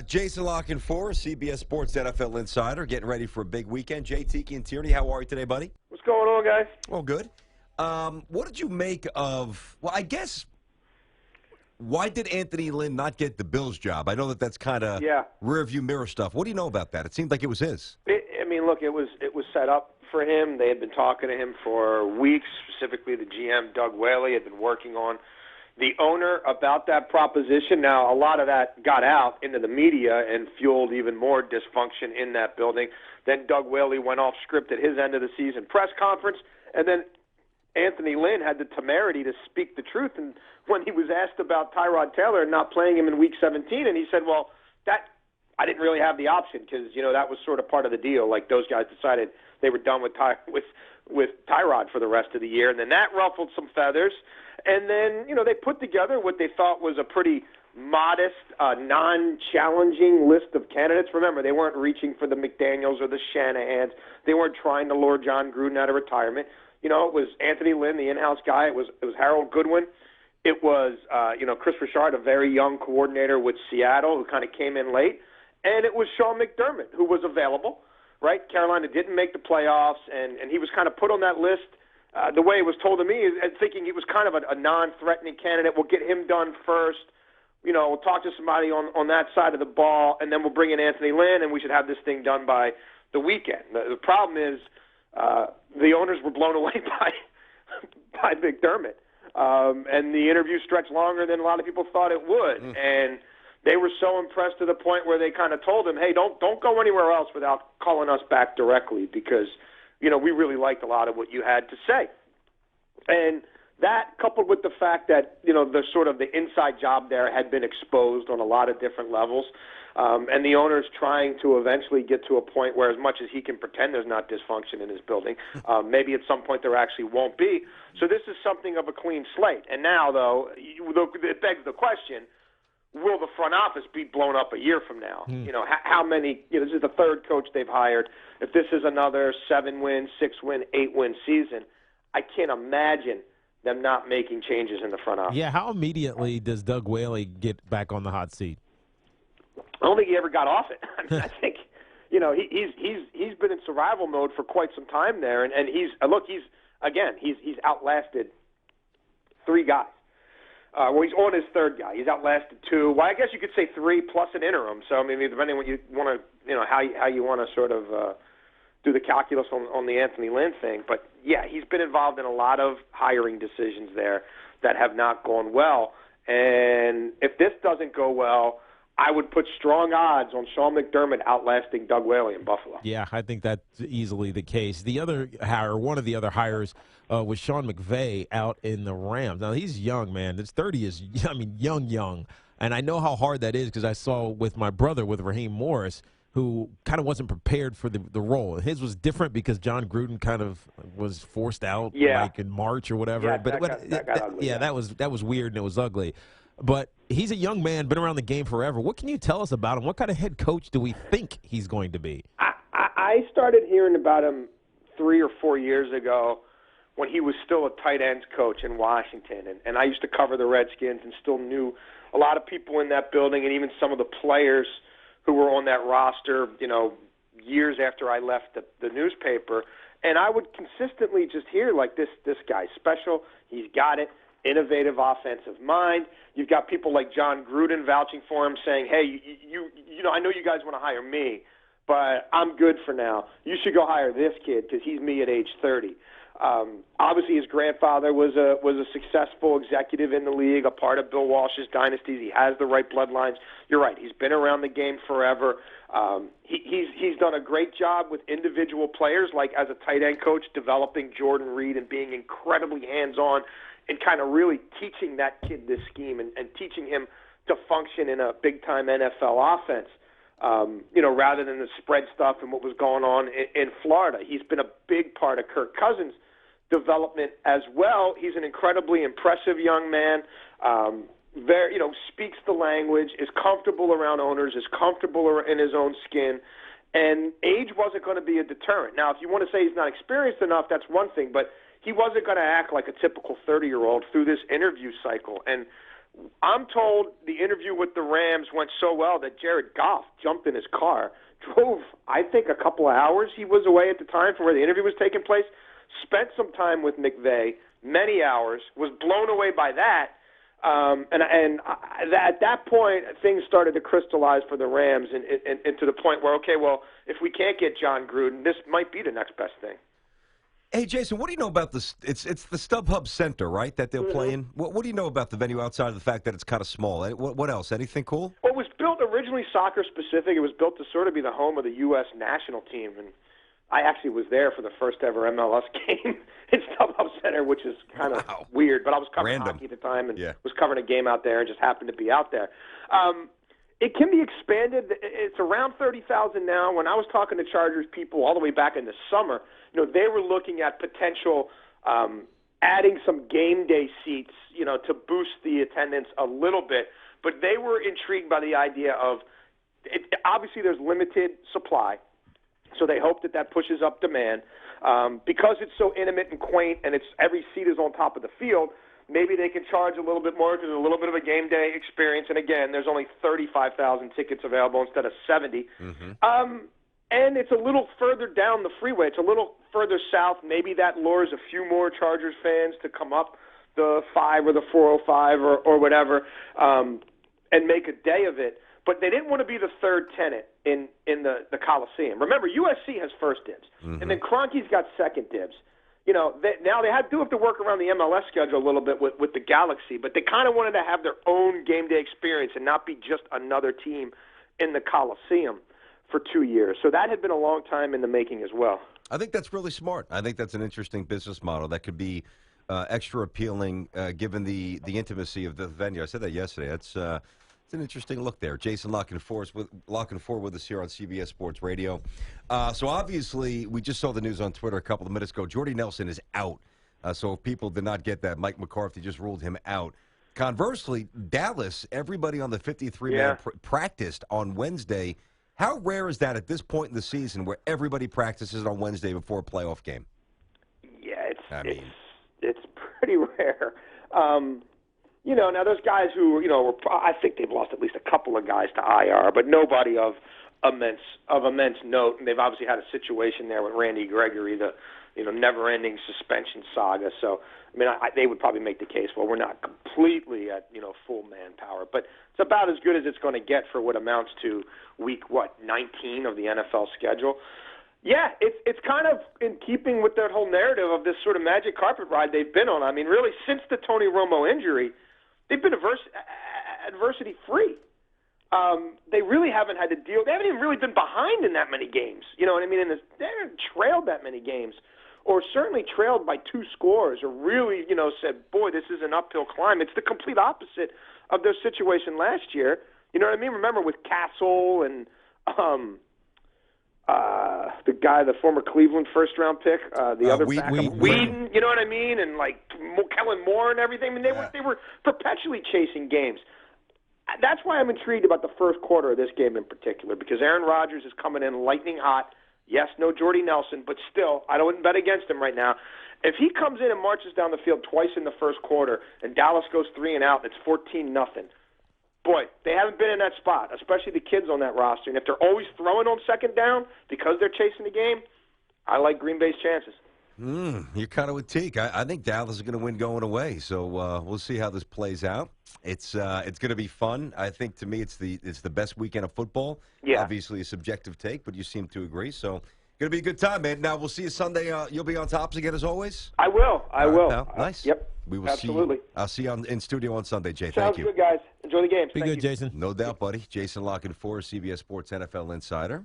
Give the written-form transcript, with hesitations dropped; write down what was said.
Jason La Canfora, CBS Sports NFL Insider, getting ready for a big weekend. Tiki and Tierney, how are you today, buddy? What's going on, guys? Oh, good. What did you make of, well, I guess, why did Anthony Lynn not get the Bills job? I know that's kind of rearview mirror stuff. What do you know about that? It seemed like it was his. Look, it was set up for him. They had been talking to him for weeks, specifically the GM, Doug Whaley, had been working on the owner about that proposition. Now, a lot of that got out into the media and fueled even more dysfunction in that building. Then Doug Whaley went off script at his end of the season press conference, and then Anthony Lynn had the temerity to speak the truth. And when he was asked about Tyrod Taylor not playing him in Week 17, and he said, well, that I didn't really have the option because, that was sort of part of the deal. Like, those guys decided they were done with Tyrod for the rest of the year. And then that ruffled some feathers. And then, they put together what they thought was a pretty modest, non-challenging list of candidates. Remember, they weren't reaching for the McDaniels or the Shanahans. They weren't trying to lure John Gruden out of retirement. It was Anthony Lynn, the in-house guy. It was Harold Goodwin. It was, Chris Richard, a very young coordinator with Seattle who kind of came in late. And it was Sean McDermott, who was available, right? Carolina didn't make the playoffs, and he was kind of put on that list. The way it was told to me is thinking he was kind of a non-threatening candidate. We'll get him done first. We'll talk to somebody on that side of the ball, and then we'll bring in Anthony Lynn, and we should have this thing done by the weekend. The problem is the owners were blown away by McDermott, and the interview stretched longer than a lot of people thought it would. And they were so impressed to the point where they kind of told him, hey, don't go anywhere else without calling us back directly because, we really liked a lot of what you had to say. And that, coupled with the fact that, the inside job there had been exposed on a lot of different levels, and the owner's trying to eventually get to a point where as much as he can pretend there's not dysfunction in his building, maybe at some point there actually won't be. So this is something of a clean slate. And now, though, it begs the question, will the front office be blown up a year from now? How many, this is the third coach they've hired. If this is another 7-win, 6-win, 8-win season, I can't imagine them not making changes in the front office. Yeah, how immediately does Doug Whaley get back on the hot seat? I don't think he ever got off it. I think, he's been in survival mode for quite some time there, and he's outlasted 3 guys. He's on his 3rd guy. He's outlasted 2. Well, I guess you could say 3 plus an interim. So, depending on what you want to, how you want to sort of do the calculus on the Anthony Lynn thing. But, yeah, he's been involved in a lot of hiring decisions there that have not gone well. And if this doesn't go well, I would put strong odds on Sean McDermott outlasting Doug Whaley in Buffalo. Yeah, I think that's easily the case. The other hire, one of the other hires, was Sean McVay out in the Rams. Now, he's young, man. His 30 is, young. And I know how hard that is because I saw with my brother, with Raheem Morris, who kind of wasn't prepared for the role. His was different because John Gruden kind of was forced out like in March or whatever. Yeah, that got ugly. Yeah, that was weird and it was ugly. But he's a young man, been around the game forever. What can you tell us about him? What kind of head coach do we think he's going to be? I started hearing about him 3 or 4 years ago when he was still a tight ends coach in Washington. And I used to cover the Redskins and still knew a lot of people in that building and even some of the players who were on that roster, years after I left the newspaper. And I would consistently just hear, like, this guy's special. He's got it. Innovative offensive mind. You've got people like John Gruden vouching for him, saying, hey, I know you guys want to hire me, but I'm good for now. You should go hire this kid because he's me at age 30. Obviously, his grandfather was a successful executive in the league, a part of Bill Walsh's dynasties. He has the right bloodlines. You're right. He's been around the game forever. He's done a great job with individual players, like as a tight end coach, developing Jordan Reed and being incredibly hands-on and kind of really teaching that kid this scheme and teaching him to function in a big-time NFL offense, rather than the spread stuff and what was going on in Florida. He's been a big part of Kirk Cousins' development as well. He's an incredibly impressive young man, speaks the language, is comfortable around owners, is comfortable in his own skin, and age wasn't going to be a deterrent. Now, if you want to say he's not experienced enough, that's one thing, but he wasn't going to act like a typical 30-year-old through this interview cycle. And I'm told the interview with the Rams went so well that Jared Goff jumped in his car, drove, I think, a couple of hours. He was away at the time from where the interview was taking place, spent some time with McVay, many hours, was blown away by that. At that point, things started to crystallize for the Rams and to the point where, okay, well, if we can't get John Gruden, this might be the next best thing. Hey, Jason, what do you know about this? It's the StubHub Center, right, that they'll play in? What do you know about the venue outside of the fact that it's kind of small? What else? Anything cool? Well, it was built originally soccer-specific. It was built to sort of be the home of the U.S. national team, and I actually was there for the first ever MLS game in StubHub Center, which is kind of weird. But I was covering hockey at the time and was covering a game out there and just happened to be out there. It can be expanded. It's around 30,000 now. When I was talking to Chargers people all the way back in the summer, they were looking at potential adding some game day seats, to boost the attendance a little bit. But they were intrigued by the idea of obviously there's limited supply. So they hope that pushes up demand. Because it's so intimate and quaint and every seat is on top of the field, maybe they can charge a little bit more because there's a little bit of a game day experience. And, again, there's only 35,000 tickets available instead of 70. And it's a little further down the freeway. It's a little further south. Maybe that lures a few more Chargers fans to come up the 5 or the 405 or whatever and make a day of it. But they didn't want to be the third tenant in the Coliseum. Remember, USC has first dibs, and then Kroenke's got second dibs. Now they do have to work around the MLS schedule a little bit with the Galaxy, but they kind of wanted to have their own game day experience and not be just another team in the Coliseum for 2 years. So that had been a long time in the making as well. I think that's really smart. I think that's an interesting business model that could be extra appealing given the intimacy of the venue. I said that yesterday. It's an interesting look there. Jason La Canfora with us here on CBS Sports Radio. So obviously, we just saw the news on Twitter a couple of minutes ago. Jordy Nelson is out. So if people did not get that, Mike McCarthy just ruled him out. Conversely, Dallas, everybody on the 53-man practiced on Wednesday. How rare is that at this point in the season where everybody practices on Wednesday before a playoff game? Yeah, it's pretty rare. Now there's guys who, I think they've lost at least a couple of guys to IR, but nobody of immense note. And they've obviously had a situation there with Randy Gregory, the never-ending suspension saga. So, they would probably make the case, well, we're not completely at, full manpower. But it's about as good as it's going to get for what amounts to week, 19 of the NFL schedule. Yeah, it's kind of in keeping with that whole narrative of this sort of magic carpet ride they've been on. Really, since the Tony Romo injury, they've been adversity-free. They really haven't had to deal. They haven't even really been behind in that many games. You know what I mean? They haven't trailed that many games, or certainly trailed by 2 scores, or really, said, boy, this is an uphill climb. It's the complete opposite of their situation last year. You know what I mean? Remember with Castle and the guy, the former Cleveland first-round pick, the other backup, Whedon, you know what I mean? And, Kellen Moore and everything. They were perpetually chasing games. That's why I'm intrigued about the first quarter of this game in particular, because Aaron Rodgers is coming in lightning hot. Yes, no Jordy Nelson, but still, I wouldn't bet against him right now. If he comes in and marches down the field twice in the first quarter and Dallas goes 3 and out, it's 14-0. Boy, they haven't been in that spot, especially the kids on that roster. And if they're always throwing on second down because they're chasing the game, I like Green Bay's chances. You're kind of with Teak. I think Dallas is going to win going away, so we'll see how this plays out. It's going to be fun. I think, to me, it's the best weekend of football. Yeah. Obviously a subjective take, but you seem to agree. So going to be a good time, man. Now, we'll see you Sunday. You'll be on Tops again, as always? I will. I will. Pal. Nice. Yep. We will Absolutely. See you. I'll see you in studio on Sunday, Jay. Sounds Thank you. Good, guys. Enjoy the game. Be good, Jason. No doubt, buddy. Jason La Canfora, CBS Sports NFL Insider.